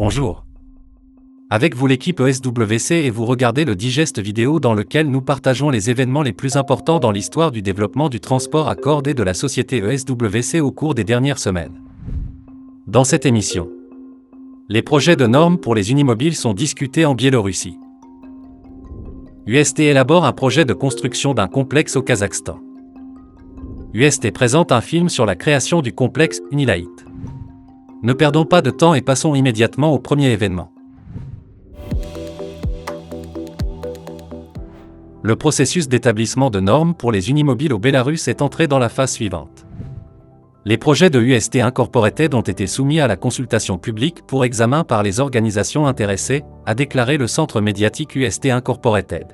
Bonjour. Avec vous l'équipe ESWC et vous regardez le digest vidéo dans lequel nous partageons les événements les plus importants dans l'histoire du développement du transport à cordes et de la société ESWC au cours des dernières semaines. Dans cette émission, les projets de normes pour les unimobiles sont discutés en Biélorussie. UST élabore un projet de construction d'un complexe au Kazakhstan. UST présente un film sur la création du complexe Unilight. Ne perdons pas de temps et passons immédiatement au premier événement. Le processus d'établissement de normes pour les unimobiles au Bélarus est entré dans la phase suivante. Les projets de UST Incorporated ont été soumis à la consultation publique pour examen par les organisations intéressées, a déclaré le centre médiatique UST Incorporated.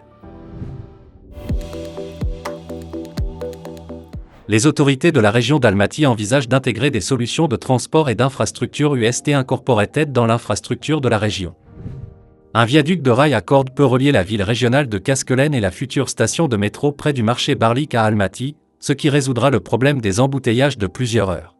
Les autorités de la région d'Almaty envisagent d'intégrer des solutions de transport et d'infrastructure UST Incorporated dans l'infrastructure de la région. Un viaduc de rail à cordes peut relier la ville régionale de Kaskelen et la future station de métro près du marché Barlik à Almaty, ce qui résoudra le problème des embouteillages de plusieurs heures.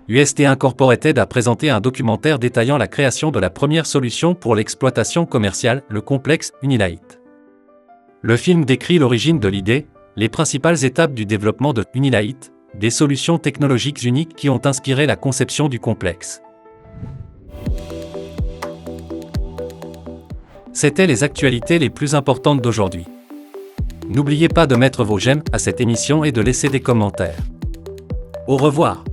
UST Incorporated a présenté un documentaire détaillant la création de la première solution pour l'exploitation commerciale, le complexe Unilight. Le film décrit l'origine de l'idée, les principales étapes du développement de Unilight, des solutions technologiques uniques qui ont inspiré la conception du complexe. C'étaient les actualités les plus importantes d'aujourd'hui. N'oubliez pas de mettre vos j'aime à cette émission et de laisser des commentaires. Au revoir.